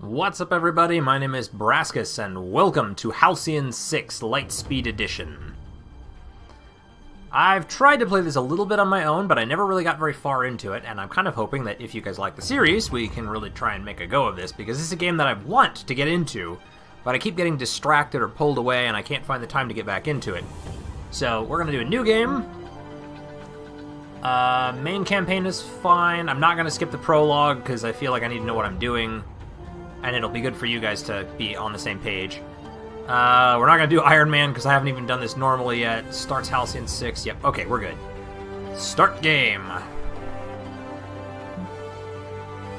What's up, everybody? My name is Brascus, and welcome to Halcyon 6 Lightspeed Edition. I've tried to play this a little bit on my own, but I never really got very far into it, and I'm kind of hoping that if you guys like the series, we can really try and make a go of this, because this is a game that I want to get into, but I keep getting distracted or pulled away, and I can't find the time to get back into it. So, we're going to do a new game. Main campaign is fine. I'm not going to skip the prologue, because I feel like I need to know what I'm doing. And it'll be good for you guys to be on the same page. We're not going to do Iron Man because I haven't even done this normally yet. Starts Halcyon 6. Yep, okay, we're good. Start game.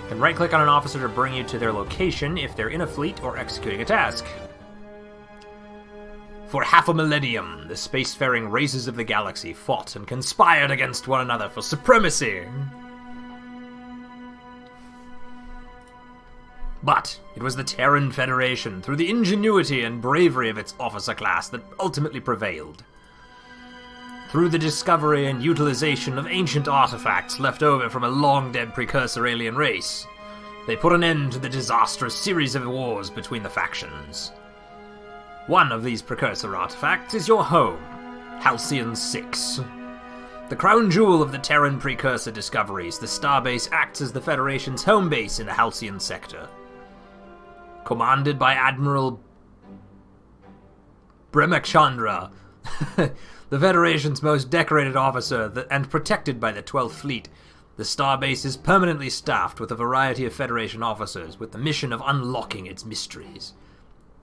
You can right-click on an officer to bring you to their location if they're in a fleet or executing a task. For half a millennium, the spacefaring races of the galaxy fought and conspired against one another for supremacy. But it was the Terran Federation, through the ingenuity and bravery of its officer class, that ultimately prevailed. Through the discovery and utilization of ancient artifacts left over from a long-dead precursor alien race, they put an end to the disastrous series of wars between the factions. One of these precursor artifacts is your home, Halcyon 6. The crown jewel of the Terran precursor discoveries, the starbase acts as the Federation's home base in the Halcyon sector. Commanded by Admiral Brahmachandra, the Federation's most decorated officer and protected by the 12th Fleet, the starbase is permanently staffed with a variety of Federation officers with the mission of unlocking its mysteries.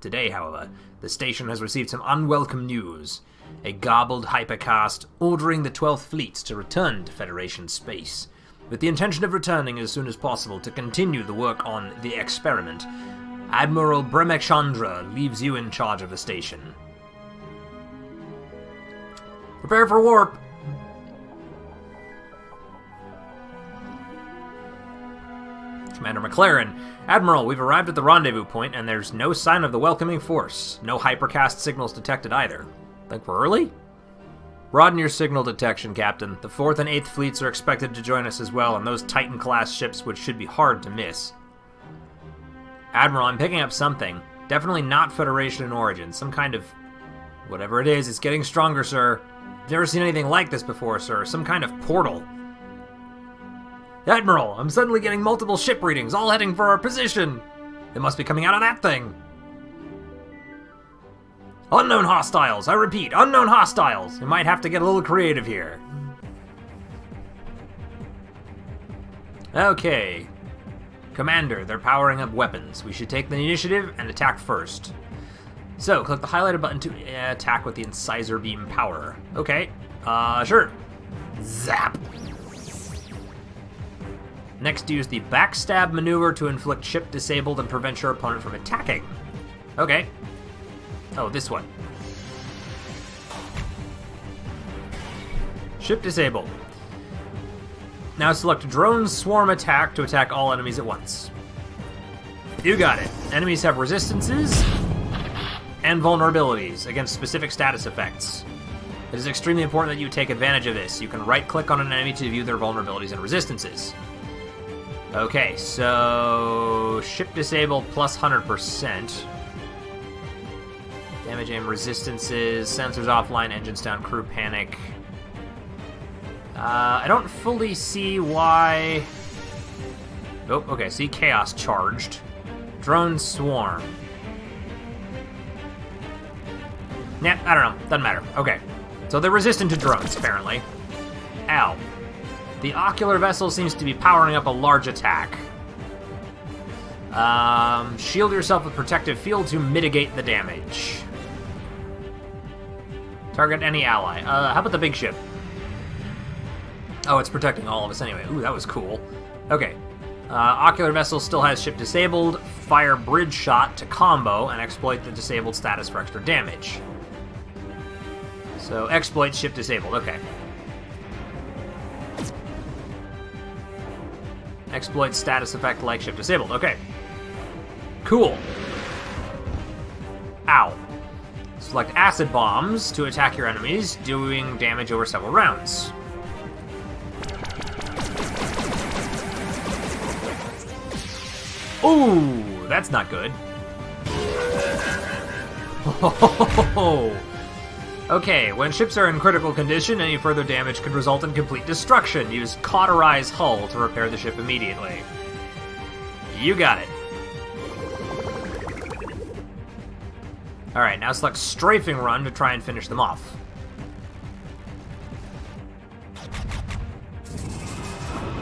Today, however, the station has received some unwelcome news. A garbled hypercast ordering the 12th Fleet to return to Federation space, with the intention of returning as soon as possible to continue the work on the experiment. Admiral Brahmachandra leaves you in charge of the station. Prepare for warp! Commander McLaren, Admiral, we've arrived at the rendezvous point, and there's no sign of the welcoming force. No hypercast signals detected either. Think we're early? Broaden your signal detection, Captain. The 4th and 8th Fleets are expected to join us as well, and those Titan-class ships which should be hard to miss. Admiral, I'm picking up something. Definitely not Federation in origin. Some kind of... whatever it is, it's getting stronger, sir. I've never seen anything like this before, sir. Some kind of portal. Admiral, I'm suddenly getting multiple ship readings, all heading for our position. They must be coming out of that thing. Unknown hostiles. I repeat, unknown hostiles. We might have to get a little creative here. Okay. Commander, they're powering up weapons. We should take the initiative and attack first. So, click the highlighted button to attack with the incisor beam power. Okay, sure. Zap! Next, use the backstab maneuver to inflict ship disabled and prevent your opponent from attacking. Okay. Oh, this one. Ship disabled. Now select Drone Swarm Attack to attack all enemies at once. You got it. Enemies have resistances and vulnerabilities against specific status effects. It is extremely important that you take advantage of this. You can right-click on an enemy to view their vulnerabilities and resistances. Okay, so... ship disabled plus 100%. Damage aim resistances, sensors offline, engines down, crew panic. I don't fully see why... oh, okay, see Chaos charged. Drone Swarm. Nah, I don't know. Doesn't matter. Okay. So they're resistant to drones, apparently. Ow. The ocular vessel seems to be powering up a large attack. Shield yourself with protective field to mitigate the damage. Target any ally. How about the big ship? Oh, it's protecting all of us anyway. Ooh, that was cool. Okay. Ocular vessel still has ship disabled. Fire bridge shot to combo and exploit the disabled status for extra damage. So, exploit ship disabled. Okay. Exploit status effect like ship disabled. Okay. Cool. Ow. Select acid bombs to attack your enemies, doing damage over several rounds. Ooh, that's not good. Okay, when ships are in critical condition, any further damage could result in complete destruction. Use Cauterize Hull to repair the ship immediately. You got it. Alright, now select Strafing Run to try and finish them off.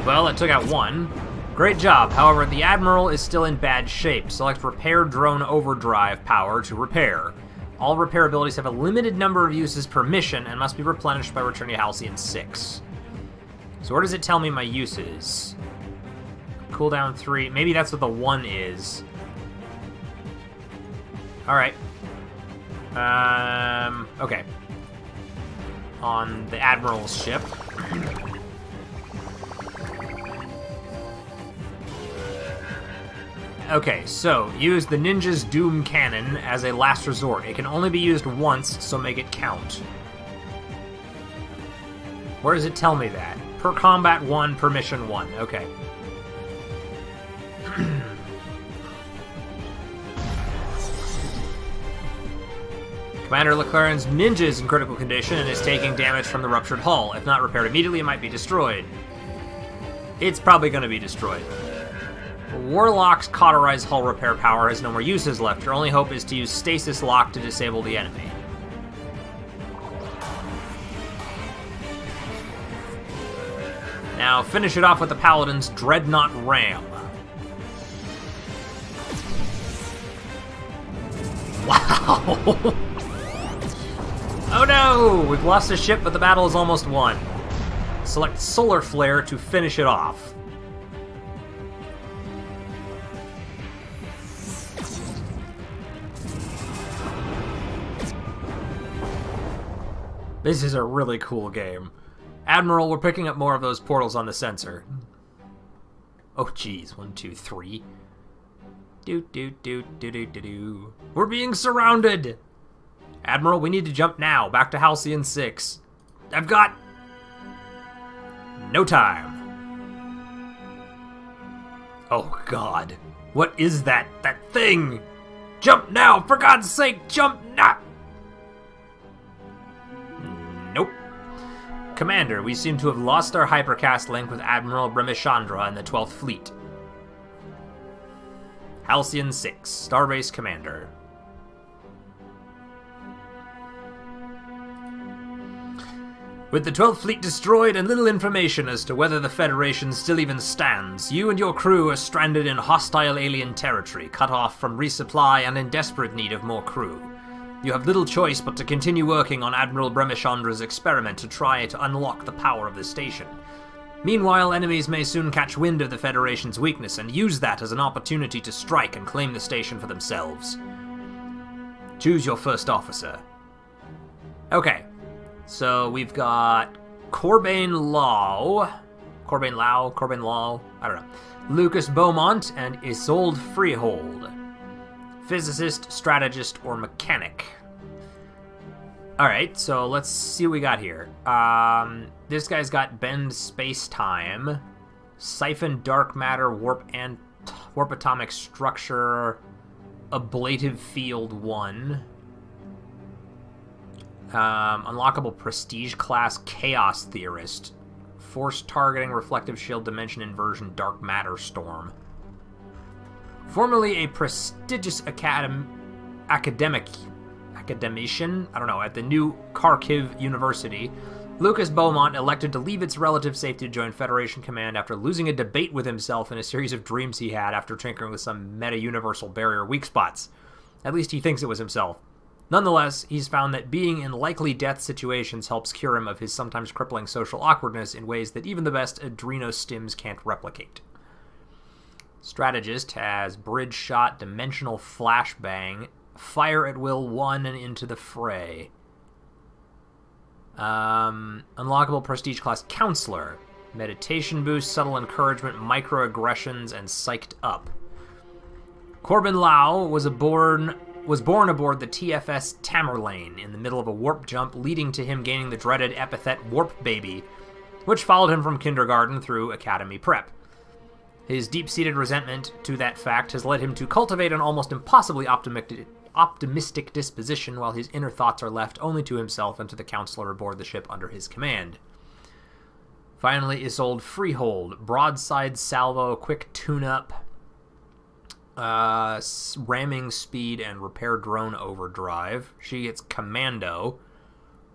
Well, it took out one. Great job. However, the Admiral is still in bad shape. Select Repair Drone Overdrive power to repair. All repair abilities have a limited number of uses per mission and must be replenished by returning to Halcyon 6. So where does it tell me my uses? Cooldown 3. Maybe that's what the 1 is. Alright. Okay. On the Admiral's ship. Okay, so use the Ninja's Doom Cannon as a last resort. It can only be used once, so make it count. Where does it tell me that? Per combat 1, per mission 1. Okay. Commander Leclerc's Ninja is in critical condition and is taking damage from the ruptured hull. If not repaired immediately, it might be destroyed. It's probably going to be destroyed. Warlock's Cauterize Hull repair power has no more uses left. Your only hope is to use Stasis Lock to disable the enemy. Now finish it off with the Paladin's Dreadnought Ram. Wow! Oh no! We've lost a ship, but the battle is almost won. Select Solar Flare to finish it off. This is a really cool game. Admiral, we're picking up more of those portals on the sensor. Oh, jeez. 1, 2, 3. Do. We're being surrounded! Admiral, we need to jump now. Back to Halcyon 6. I've got... no time. Oh, God. What is that? That thing! Jump now! For God's sake, jump now! Nope. Commander, we seem to have lost our hypercast link with Admiral Brahmachandra and the 12th Fleet. Halcyon 6, Starbase Commander. With the 12th Fleet destroyed and little information as to whether the Federation still even stands, you and your crew are stranded in hostile alien territory, cut off from resupply and in desperate need of more crew. You have little choice but to continue working on Admiral Brahmachandra's experiment to try to unlock the power of the station. Meanwhile, enemies may soon catch wind of the Federation's weakness and use that as an opportunity to strike and claim the station for themselves. Choose your first officer. Okay, so we've got Corbane Law, I don't know, Lucas Beaumont, and Isolde Freehold. Physicist, strategist, or mechanic. Alright, so let's see what we got here. This guy's got Bend Space-Time, Siphon Dark Matter, Warp Atomic Structure, Ablative Field 1, Unlockable Prestige Class Chaos Theorist, Force Targeting, Reflective Shield, Dimension Inversion, Dark Matter Storm. Formerly a prestigious academician, I don't know, at the new Kharkiv University, Lucas Beaumont elected to leave its relative safety to join Federation Command after losing a debate with himself in a series of dreams he had after tinkering with some meta-universal barrier weak spots. At least he thinks it was himself. Nonetheless, he's found that being in likely death situations helps cure him of his sometimes crippling social awkwardness in ways that even the best adrenostims can't replicate. Strategist has Bridge Shot, Dimensional Flashbang, Fire at Will 1, and Into the Fray. Unlockable Prestige Class Counselor, Meditation Boost, Subtle Encouragement, Microaggressions, and Psyched Up. Corbin Lau was born aboard the TFS Tamerlane in the middle of a warp jump, leading to him gaining the dreaded epithet Warp Baby, which followed him from kindergarten through academy prep. His deep-seated resentment to that fact has led him to cultivate an almost impossibly optimistic disposition, while his inner thoughts are left only to himself and to the counselor aboard the ship under his command. Finally, Isolde Freehold, broadside salvo, quick tune-up, ramming speed, and repair drone overdrive. She gets commando,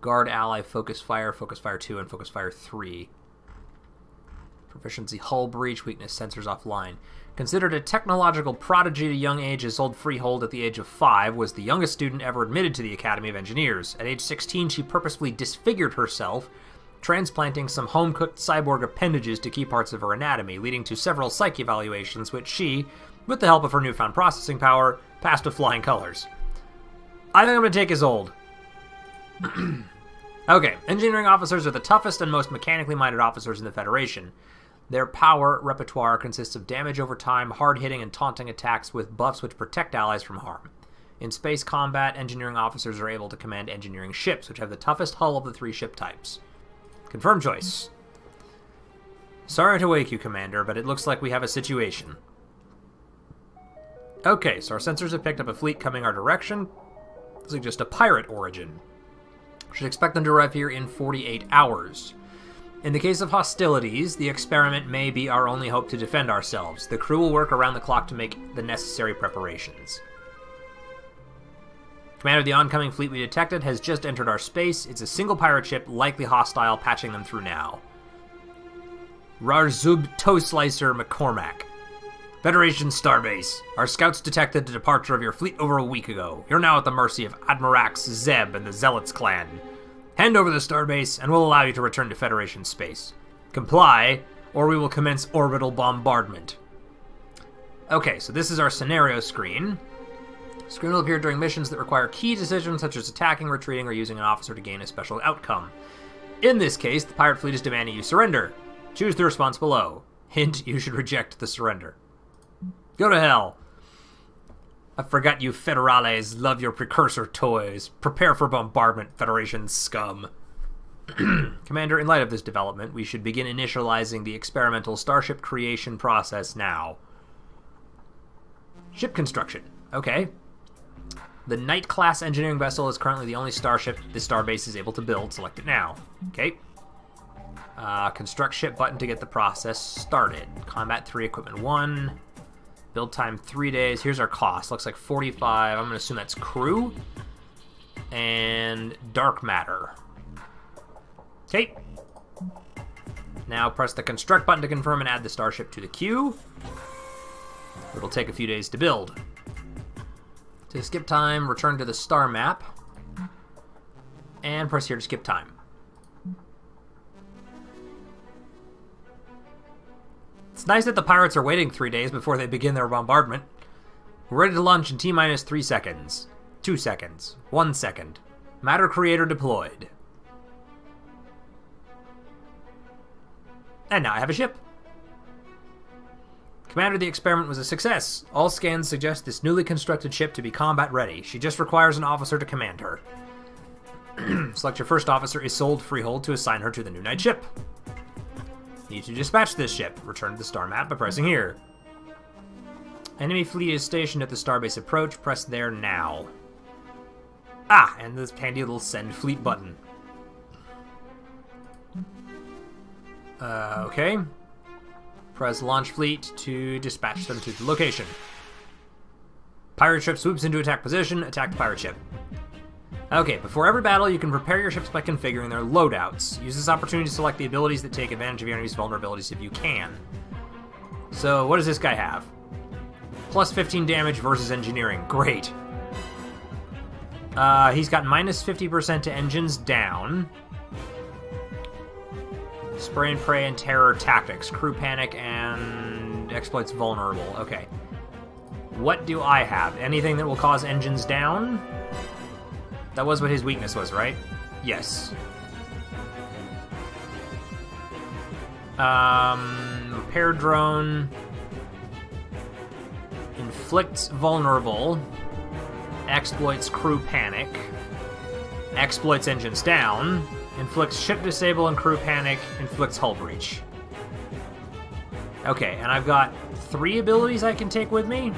guard ally, focus fire 2, and focus fire 3. Proficiency hull breach, weakness sensors offline. Considered a technological prodigy at a young age, Isolde Freehold at the age of 5 was the youngest student ever admitted to the Academy of Engineers. At age 16, she purposefully disfigured herself, transplanting some home-cooked cyborg appendages to key parts of her anatomy, leading to several psych evaluations, which she, with the help of her newfound processing power, passed with flying colors. I think I'm going to take Isolde. Okay, engineering officers are the toughest and most mechanically minded officers in the Federation. Their power repertoire consists of damage over time, hard-hitting and taunting attacks with buffs which protect allies from harm. In space combat, engineering officers are able to command engineering ships, which have the toughest hull of the 3 ship types. Confirmed choice. Sorry to wake you, Commander, but it looks like we have a situation. Okay, so our sensors have picked up a fleet coming our direction. Looks like just a pirate origin. Should expect them to arrive here in 48 hours. In the case of hostilities, the experiment may be our only hope to defend ourselves. The crew will work around the clock to make the necessary preparations. Commander, the oncoming fleet we detected has just entered our space. It's a single pirate ship, likely hostile, patching them through now. Rarzub Toe Slicer McCormack. Federation Starbase. Our scouts detected the departure of your fleet over a week ago. You're now at the mercy of Admirax Zeb and the Zealots clan. Hand over the starbase, and we'll allow you to return to Federation space. Comply, or we will commence orbital bombardment. Okay, so this is our scenario screen. Screen will appear during missions that require key decisions such as attacking, retreating, or using an officer to gain a special outcome. In this case, the pirate fleet is demanding you surrender. Choose the response below. Hint, you should reject the surrender. Go to hell. I forgot you Federales love your precursor toys. Prepare for bombardment, Federation scum. Commander, in light of this development, we should begin initializing the experimental starship creation process now. Ship construction. Okay. The Knight-class engineering vessel is currently the only starship the starbase is able to build. Select it now. Okay. Construct ship button to get the process started. Combat 3, Equipment 1. Build time 3 days. Here's our cost. Looks like 45. I'm going to assume that's crew. And dark matter. Okay. Now press the construct button to confirm and add the starship to the queue. It'll take a few days to build. To skip time, return to the star map. And press here to skip time. It's nice that the pirates are waiting 3 days before they begin their bombardment. We're ready to launch in T-minus 3 seconds. 2 seconds. 1 second. Matter creator deployed. And now I have a ship. Commander, the experiment was a success. All scans suggest this newly constructed ship to be combat ready. She just requires an officer to command her. Select your first officer, Isolde Freehold, to assign her to the new Knight ship. Need to dispatch this ship. Return to the star map by pressing here. Enemy fleet is stationed at the starbase approach. Press there now. Ah, and this handy little send fleet button. Okay. Press launch fleet to dispatch them to the location. Pirate ship swoops into attack position. Attack the pirate ship. Okay, before every battle, you can prepare your ships by configuring their loadouts. Use this opportunity to select the abilities that take advantage of your enemy's vulnerabilities if you can. So, what does this guy have? Plus 15 damage versus engineering. Great. He's got minus 50% to engines down. Spray and pray and terror tactics. Crew panic and exploits vulnerable. Okay. What do I have? Anything that will cause engines down? That was what his weakness was, right? Yes. Repair drone. Inflicts vulnerable. Exploits crew panic. Exploits engines down. Inflicts ship disable and crew panic. Inflicts hull breach. Okay, and I've got 3 abilities I can take with me.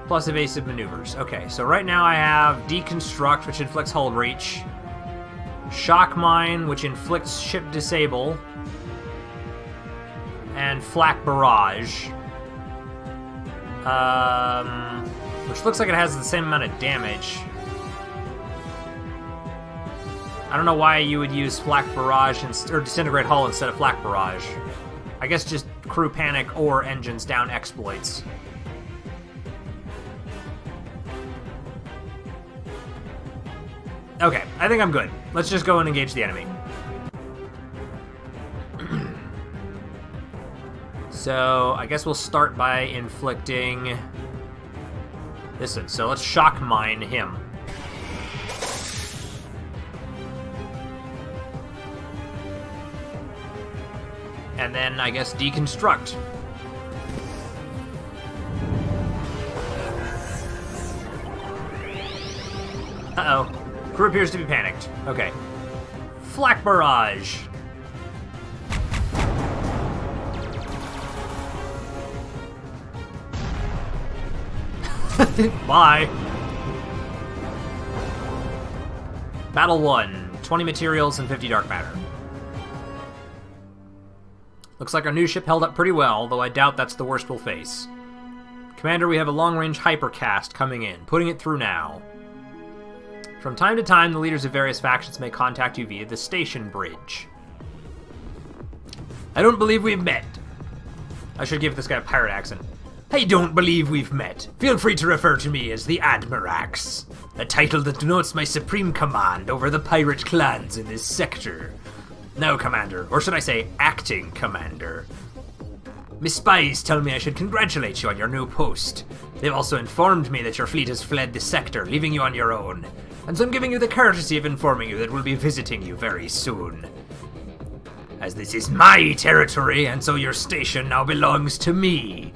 Plus evasive maneuvers. Okay, so right now I have Deconstruct, which inflicts hull breach. Shock Mine, which inflicts ship disable. And Flak Barrage. Which looks like it has the same amount of damage. I don't know why you would use Flak Barrage or Disintegrate Hull instead of Flak Barrage. I guess just Crew Panic or Engines Down exploits. Okay, I think I'm good. Let's just go and engage the enemy. So, I guess we'll start by inflicting this one. So let's Shock Mine him. And then, I guess, Deconstruct. Uh-oh. Crew appears to be panicked. Okay. Flak Barrage. Bye. Battle 1. 20 materials and 50 dark matter. Looks like our new ship held up pretty well, though I doubt that's the worst we'll face. Commander, we have a long-range hypercast coming in. Putting it through now. From time to time, the leaders of various factions may contact you via the station bridge. I don't believe we've met. I should give this guy a pirate accent. I don't believe we've met. Feel free to refer to me as the Admirax, a title that denotes my supreme command over the pirate clans in this sector. Now, Commander, or should I say, acting Commander. My spies tell me I should congratulate you on your new post. They've also informed me that your fleet has fled the sector, leaving you on your own. And so I'm giving you the courtesy of informing you that we'll be visiting you very soon. As this is my territory, and so your station now belongs to me.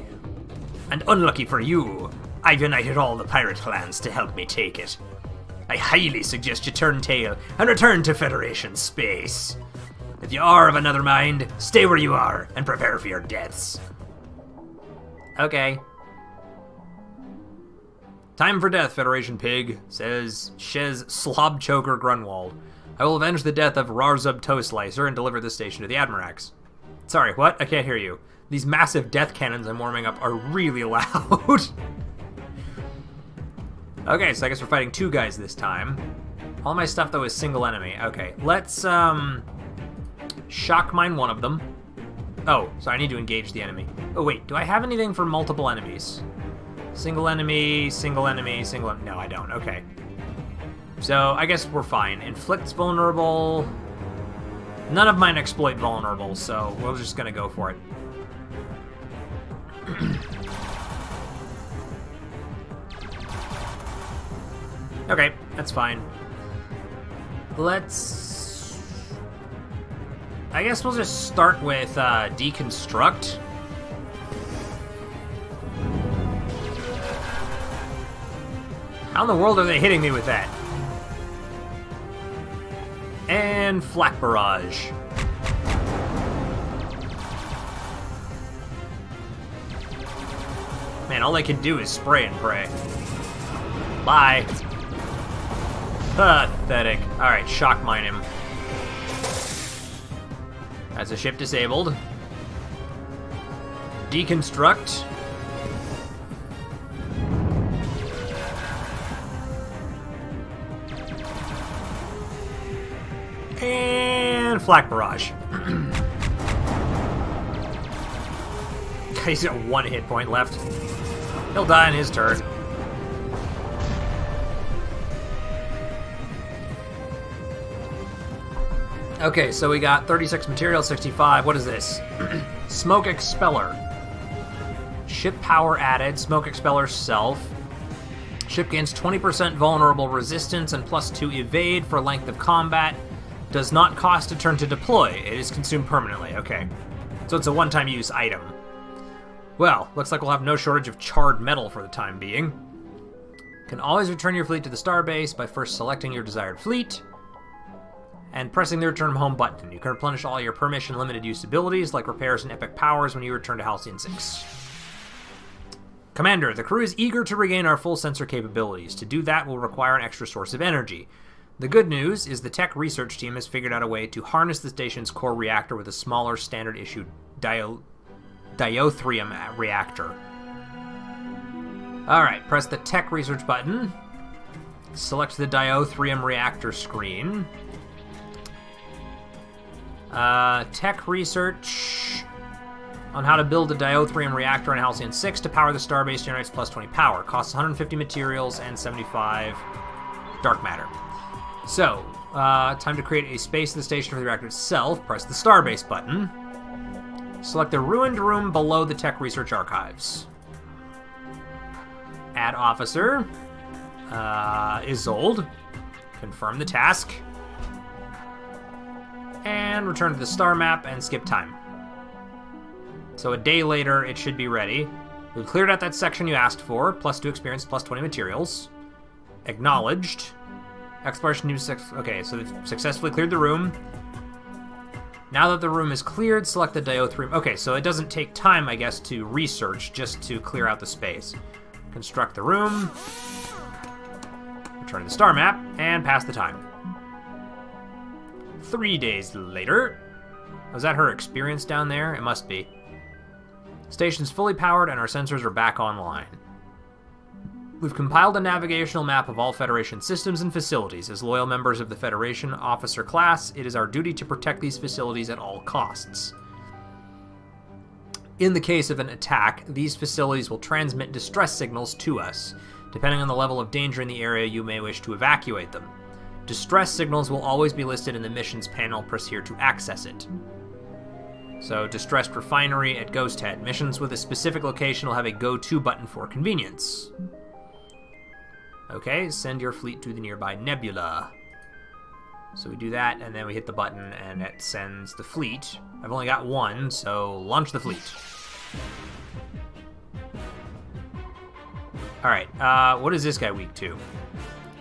And unlucky for you, I've united all the pirate clans to help me take it. I highly suggest you turn tail and return to Federation space. If you are of another mind, stay where you are and prepare for your deaths. Okay. Time for death, Federation Pig, says Shez Slobchoker Grunwald. I will avenge the death of Rarzub Toe Slicer and deliver this station to the Admirax. Sorry, what? I can't hear you. These massive death cannons I'm warming up are really loud. Okay, so I guess we're fighting 2 guys this time. All my stuff, though, is single enemy. Okay, let's, Shock Mine one of them. Oh, so I need to engage the enemy. Oh, wait, do I have anything for multiple enemies? Single enemy, single enemy, single... No, I don't. Okay. So, I guess we're fine. Inflicts vulnerable. None of mine exploit vulnerable, so we're just gonna go for it. Okay, that's fine. Let's... I guess we'll just start with Deconstruct. How in the world are they hitting me with that? And Flak Barrage. Man, all I can do is spray and pray. Bye. Pathetic. Alright, Shock Mine him. That's a ship disabled. Deconstruct. And Flak Barrage. He's got 1 hit point left. He'll die in his turn. Okay, so we got 36 material, 65. What is this? Smoke Expeller. Ship power added. Smoke Expeller self. Ship gains 20% vulnerable resistance and +2 evade for length of combat. Does not cost a turn to deploy. It is consumed permanently. Okay. So it's a one-time use item. Well, looks like we'll have no shortage of charred metal for the time being. Can always return your fleet to the starbase by first selecting your desired fleet. and pressing the Return Home button. You can replenish all your per-mission limited use abilities, like repairs and epic powers, when you return to Halcyon 6. Commander, the crew is eager to regain our full sensor capabilities. To do that will require an extra source of energy. The good news is the tech research team has figured out a way to harness the station's core reactor with a smaller standard-issue diothrium reactor. Alright, press the tech research button. Select the diothrium reactor screen. Tech research on how to build a diothrium reactor in Halcyon 6 to power the starbase generates plus 20 power. Costs 150 materials and 75 dark matter. So, time to create a space in the station for the reactor itself. Press the starbase button. Select the ruined room below the tech research archives. Add officer. Isolde. Confirm the task. And return to the star map and skip time. So a day later, it should be ready. We've cleared out that section you asked for. Plus 2 experience, plus 20 materials. Acknowledged. Exploration new okay, so they've successfully cleared the room. Now that the room is cleared, select the diothrium. Okay, so it doesn't take time, I guess, to research, just to clear out the space. Construct the room. Return to the star map, and pass the time. 3 days later. Was that her experience down there? It must be. Station's fully powered, and our sensors are back online. We've compiled a navigational map of all Federation systems and facilities. As loyal members of the Federation officer class, it is our duty to protect these facilities at all costs. In the case of an attack, these facilities will transmit distress signals to us. Depending on the level of danger in the area, you may wish to evacuate them. Distress signals will always be listed in the missions panel. Press here to access it. So, distressed refinery at Ghost Head. Missions with a specific location will have a go-to button for convenience. Okay, send your fleet to the nearby nebula. So we do that, and then we hit the button, and it sends the fleet. I've only got one, so launch the fleet. Alright, what is this guy weak to?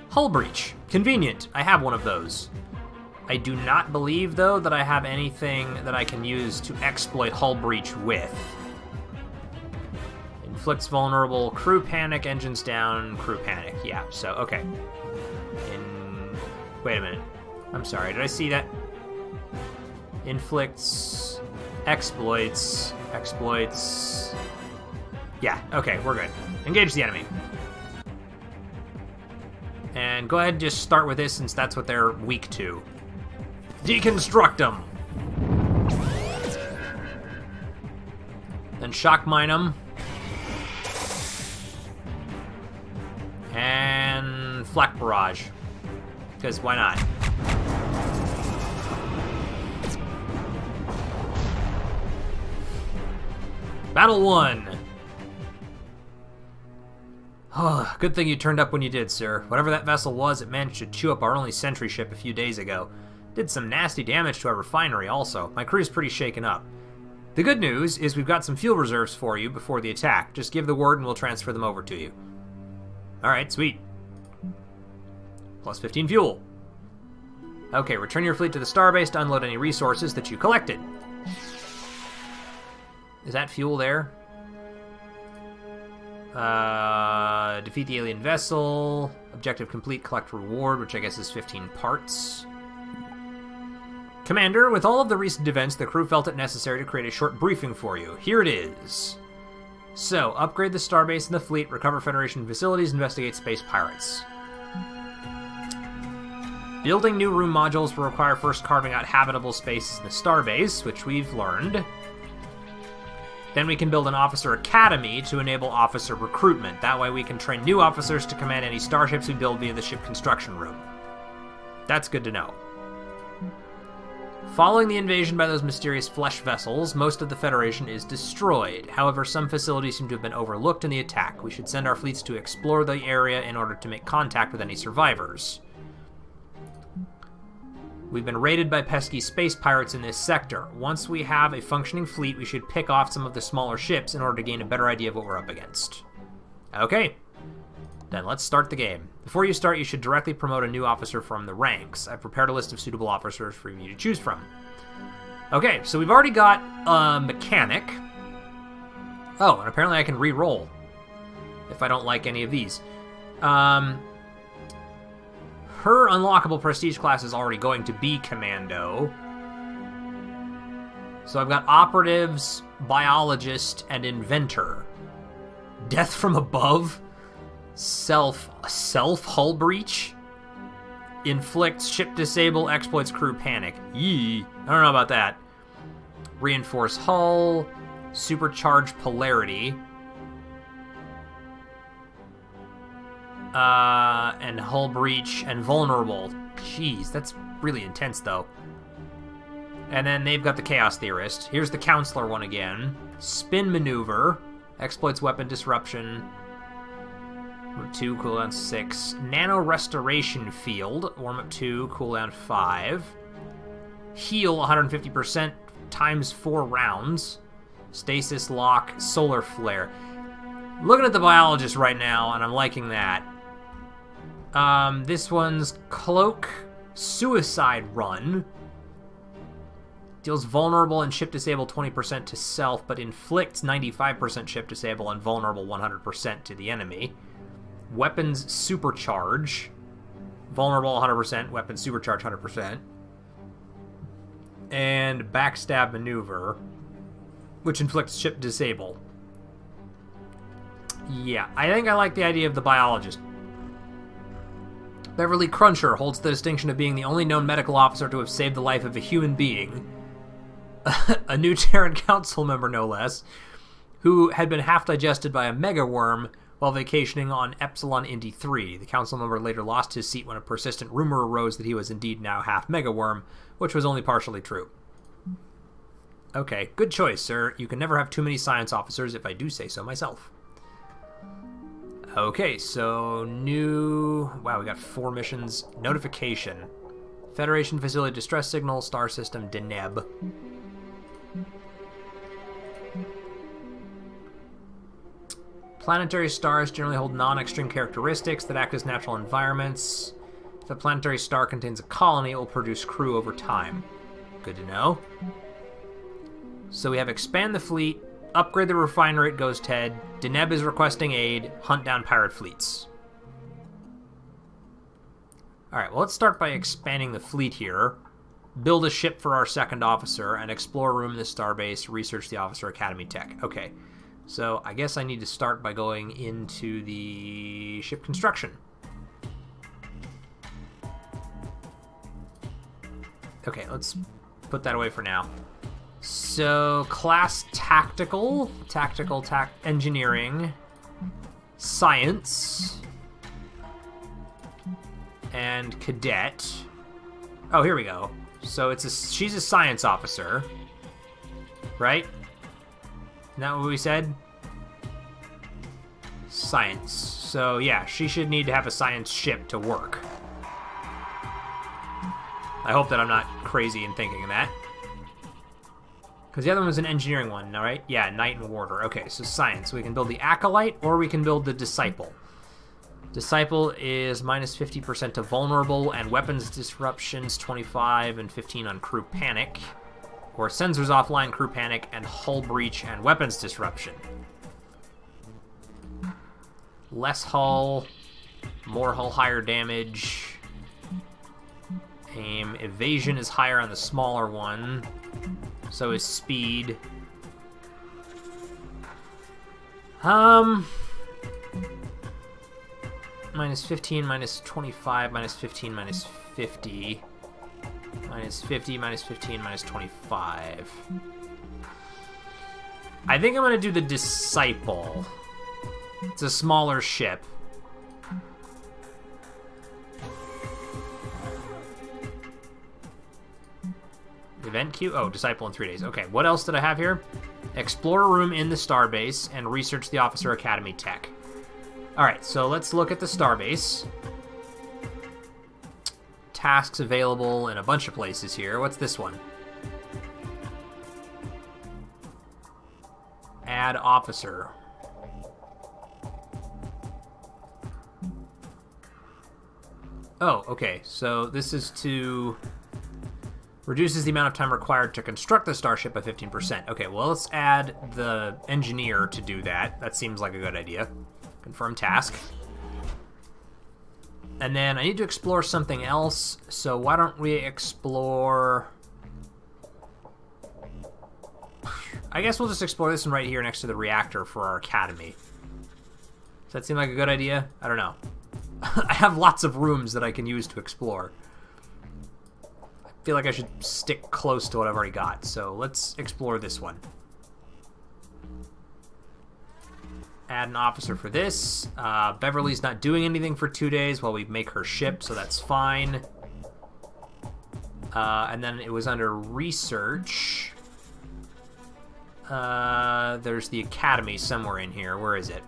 Hull breach. Convenient. I have one of those. I do not believe, though, that I have anything that I can use to exploit hull breach with. Inflicts vulnerable, crew panic, engines down, crew panic. Yeah, so, okay. Wait a minute. I'm sorry, did I see that? Inflicts, exploits. Yeah, okay, we're good. Engage the enemy. And go ahead and just start with this, since that's what they're weak to. Deconstruct them! Then shock mine them. And flak barrage. Because why not? Battle 1! Oh, good thing you turned up when you did, sir. Whatever that vessel was, it managed to chew up our only sentry ship a few days ago. Did some nasty damage to our refinery also. My crew's pretty shaken up. The good news is we've got some fuel reserves for you before the attack. Just give the word and we'll transfer them over to you. Alright, sweet. Plus 15 fuel. Okay, return your fleet to the starbase to unload any resources that you collected. Is that fuel there? Defeat the alien vessel. Objective complete, collect reward, which I guess is 15 parts. Commander, with all of the recent events, the crew felt it necessary to create a short briefing for you. Here it is. So, upgrade the starbase and the fleet, recover Federation facilities, investigate space pirates. Building new room modules will require first carving out habitable spaces in the starbase, which we've learned. Then we can build an officer academy to enable officer recruitment. That way we can train new officers to command any starships we build via the ship construction room. That's good to know. Following the invasion by those mysterious flesh vessels, most of the Federation is destroyed. However, some facilities seem to have been overlooked in the attack. We should send our fleets to explore the area in order to make contact with any survivors. We've been raided by pesky space pirates in this sector. Once we have a functioning fleet, we should pick off some of the smaller ships in order to gain a better idea of what we're up against. Okay. Then let's start the game. Before you start, you should directly promote a new officer from the ranks. I've prepared a list of suitable officers for you to choose from. Okay, so we've already got a mechanic. Oh, and apparently I can re-roll if I don't like any of these. Her unlockable prestige class is already going to be Commando. So I've got Operatives, Biologist, and Inventor. Death from above? Self-hull breach? Inflicts, ship disable, exploits crew panic. Yee. I don't know about that. Reinforce hull, supercharge polarity. And hull breach and vulnerable. Jeez, that's really intense though. And then they've got the Chaos Theorist. Here's the Counselor one again. Spin maneuver. Exploits weapon disruption. 2, cooldown 6. Nano restoration field. Warm up 2, cooldown 5. Heal 150% times 4 rounds. Stasis lock, solar flare. Looking at the biologist right now, and I'm liking that. This one's Cloak Suicide Run. Deals vulnerable and ship disable 20% to self, but inflicts 95% ship disable and vulnerable 100% to the enemy. Weapons supercharge. Vulnerable 100%, weapons supercharge 100%. And backstab maneuver, which inflicts ship disable. Yeah, I think I like the idea of the biologist. Beverly Cruncher holds the distinction of being the only known medical officer to have saved the life of a human being. A new Terran Council member, no less, who had been half-digested by a mega worm while vacationing on Epsilon Indy 3. The council member later lost his seat when a persistent rumor arose that he was indeed now half mega worm, which was only partially true. Okay, good choice, sir. You can never have too many science officers, if I do say so myself. Okay, so new... Wow, we got 4 missions. Notification. Federation Facility Distress Signal, Star System, Deneb. Planetary stars generally hold non-extreme characteristics that act as natural environments. If a planetary star contains a colony, it will produce crew over time. Good to know. So we have expand the fleet, upgrade the refinery at Ghost Head, Deneb is requesting aid, hunt down pirate fleets. Alright, well let's start by expanding the fleet here. Build a ship for our second officer, and explore a room in the starbase, research the Officer Academy tech. Okay, so I guess I need to start by going into the ship construction. Okay, let's put that away for now. So, class tactical, engineering, science, and cadet. Oh, here we go. So she's a science officer, right? Isn't that what we said? Science. So yeah, she should need to have a science ship to work. I hope that I'm not crazy in thinking of that. Because the other one was an engineering one, all right? Yeah, Knight and Warder. Okay, so science. We can build the Acolyte, or we can build the Disciple. Disciple is minus 50% to vulnerable, and weapons disruptions 25 and 15 on crew panic. Or sensors offline, crew panic, and hull breach and weapons disruption. Less hull, more hull, higher damage. Aim. Evasion is higher on the smaller one. So is speed. Minus 15, minus 25, minus 15, minus 50. Minus 50, minus 15, minus 25. I think I'm going to do the Disciple. It's a smaller ship. Event queue? Oh, Disciple in 3 days. Okay, what else did I have here? Explore a room in the starbase and research the Officer Academy tech. Alright, so let's look at the starbase. Tasks available in a bunch of places here. What's this one? Add officer. Oh, okay. So this is to... Reduces the amount of time required to construct the starship by 15%. Okay, well, let's add the engineer to do that. That seems like a good idea. Confirm task. And then I need to explore something else, so why don't we explore... I guess we'll just explore this one right here next to the reactor for our academy. Does that seem like a good idea? I don't know. I have lots of rooms that I can use to explore. I feel like I should stick close to what I've already got, so let's explore this one. Add an officer for this. Beverly's not doing anything for 2 days while we make her ship, so that's fine. And then it was under research. There's the academy somewhere in here. Where is it?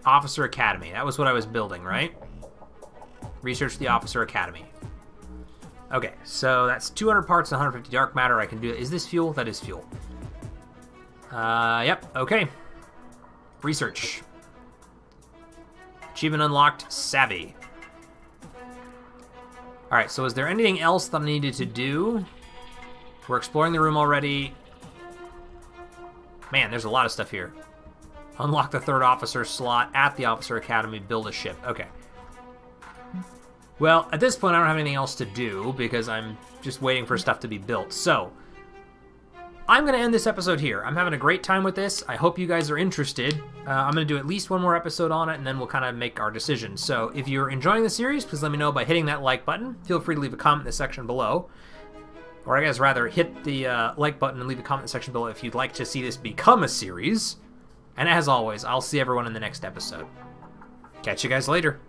Officer Academy. That was what I was building, right? Research the Officer Academy. Okay, so that's 200 parts and 150 dark matter. I can do it. Is this fuel? That is fuel. Yep, okay. Research. Achievement unlocked, Savvy. Alright, so is there anything else that I needed to do? We're exploring the room already. Man, there's a lot of stuff here. Unlock the 3rd officer slot at the Officer Academy, build a ship. Okay. Well, at this point I don't have anything else to do because I'm just waiting for stuff to be built. So, I'm going to end this episode here. I'm having a great time with this. I hope you guys are interested. I'm going to do at least one more episode on it, and then we'll kind of make our decision. So if you're enjoying the series, please let me know by hitting that like button. Feel free to leave a comment in the section below. Or I guess rather, hit the like button and leave a comment in the section below if you'd like to see this become a series. And as always, I'll see everyone in the next episode. Catch you guys later.